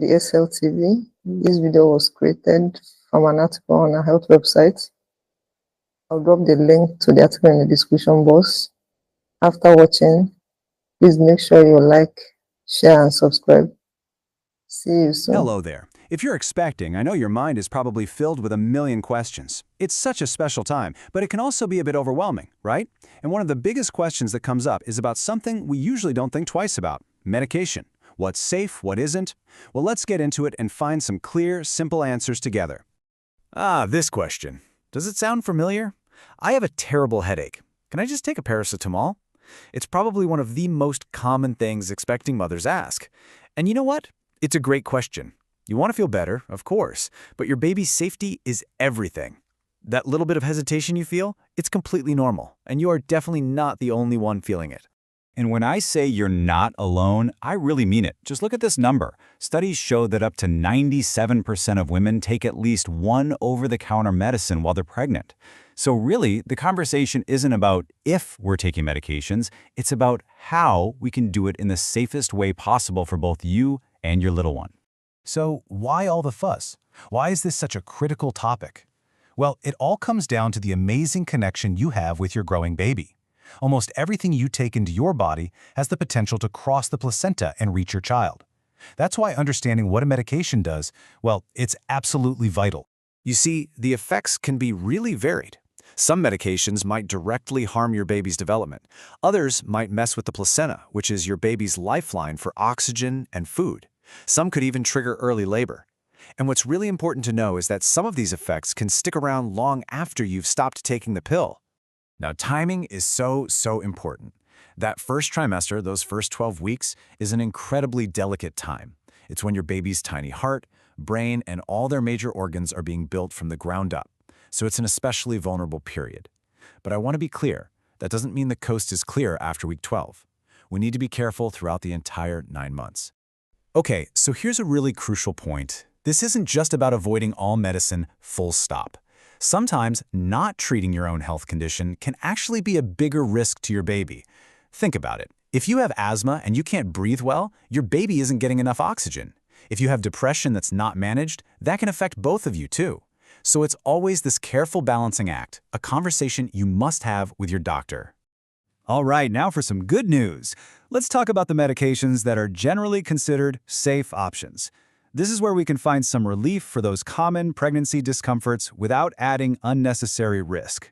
the SLTV. This video was created from an article on our health website. I'll drop the link to the article in the description box. After watching, please make sure you like, share, and subscribe. See you soon. Hello there. If you're expecting, I know your mind is probably filled with a million questions. It's such a special time, but it can also be a bit overwhelming, right? And one of the biggest questions that comes up is about something we usually don't think twice about: medication. What's safe, what isn't? Well, let's get into it and find some clear, simple answers together. This question. Does it sound familiar? I have a terrible headache. Can I just take a paracetamol? It's probably one of the most common things expecting mothers ask. And you know what? It's a great question. You want to feel better, of course, but your baby's safety is everything. That little bit of hesitation you feel, it's completely normal, and you are definitely not the only one feeling it. And when I say you're not alone, I really mean it. Just look at this number. Studies show that up to 97% of women take at least one over-the-counter medicine while they're pregnant. So really, the conversation isn't about if we're taking medications, it's about how we can do it in the safest way possible for both you and your little one. So why all the fuss? Why is this such a critical topic? Well, it all comes down to the amazing connection you have with your growing baby. Almost everything you take into your body has the potential to cross the placenta and reach your child. That's why understanding what a medication does, well, it's absolutely vital. You see, the effects can be really varied. Some medications might directly harm your baby's development. Others might mess with the placenta, which is your baby's lifeline for oxygen and food. Some could even trigger early labor. And what's really important to know is that some of these effects can stick around long after you've stopped taking the pill. Now, timing is so important. That first trimester, those first 12 weeks, is an incredibly delicate time. It's when your baby's tiny heart, brain, and all their major organs are being built from the ground up. So it's an especially vulnerable period. But I want to be clear, that doesn't mean the coast is clear after week 12. We need to be careful throughout the entire 9 months. Okay, so here's a really crucial point. This isn't just about avoiding all medicine, full stop. Sometimes not treating your own health condition can actually be a bigger risk to your baby. Think about it. If you have asthma and you can't breathe well, your baby isn't getting enough oxygen. If you have depression that's not managed, that can affect both of you too. So it's always this careful balancing act, a conversation you must have with your doctor. All right, now for some good news. Let's talk about the medications that are generally considered safe options. This is where we can find some relief for those common pregnancy discomforts without adding unnecessary risk.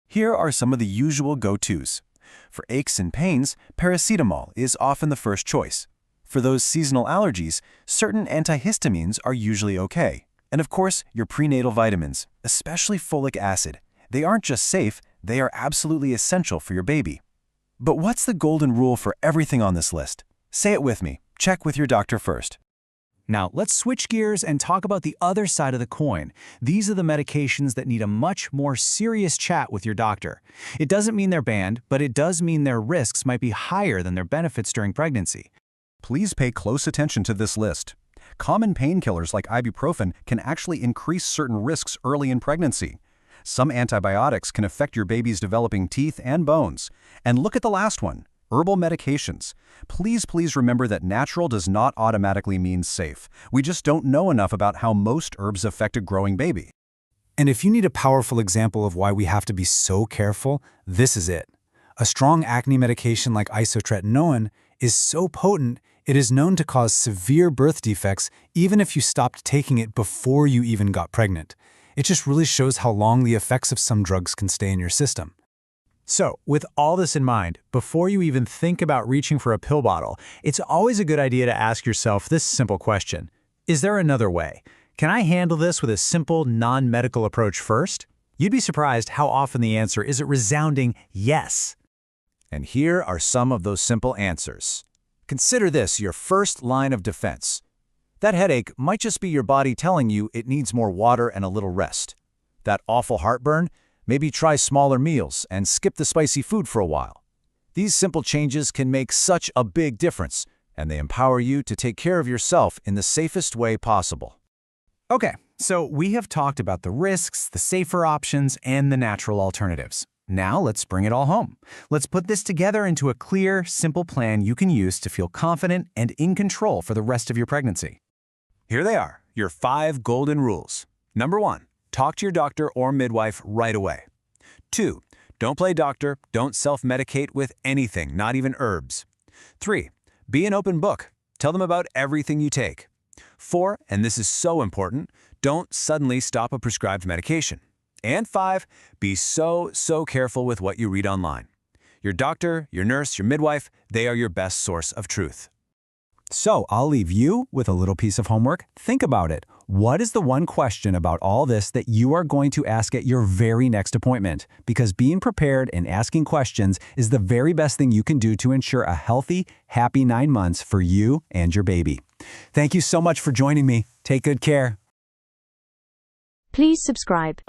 Here are some of the usual go-tos. For aches and pains, paracetamol is often the first choice. For those seasonal allergies, certain antihistamines are usually okay. And of course, your prenatal vitamins, especially folic acid. They aren't just safe, they are absolutely essential for your baby. But what's the golden rule for everything on this list? Say it with me. Check with your doctor first. Now, let's switch gears and talk about the other side of the coin. These are the medications that need a much more serious chat with your doctor. It doesn't mean they're banned, but it does mean their risks might be higher than their benefits during pregnancy. Please pay close attention to this list. Common painkillers like ibuprofen can actually increase certain risks early in pregnancy. Some antibiotics can affect your baby's developing teeth and bones. And look at the last one. Herbal medications. Please remember that natural does not automatically mean safe. We just don't know enough about how most herbs affect a growing baby. And if you need a powerful example of why we have to be so careful, this is it. A strong acne medication like isotretinoin is so potent, it is known to cause severe birth defects even if you stopped taking it before you even got pregnant. It just really shows how long the effects of some drugs can stay in your system. So, with all this in mind, before you even think about reaching for a pill bottle, it's always a good idea to ask yourself this simple question. Is there another way? Can I handle this with a simple, non-medical approach first? You'd be surprised how often the answer is a resounding yes. And here are some of those simple answers. Consider this your first line of defense. That headache might just be your body telling you it needs more water and a little rest. That awful heartburn? Maybe try smaller meals and skip the spicy food for a while. These simple changes can make such a big difference, and they empower you to take care of yourself in the safest way possible. Okay, so we have talked about the risks, the safer options, and the natural alternatives. Now let's bring it all home. Let's put this together into a clear, simple plan you can use to feel confident and in control for the rest of your pregnancy. Here they are, your 5 golden rules. Number 1, talk to your doctor or midwife right away. 2, don't play doctor, don't self-medicate with anything, not even herbs. 3, be an open book. Tell them about everything you take. 4, and this is so important, don't suddenly stop a prescribed medication. And 5, be so careful with what you read online. Your doctor, your nurse, your midwife, they are your best source of truth. So I'll leave you with a little piece of homework. Think about it. What is the one question about all this that you are going to ask at your very next appointment? Because being prepared and asking questions is the very best thing you can do to ensure a healthy, happy 9 months for you and your baby. Thank you so much for joining me. Take good care. Please subscribe.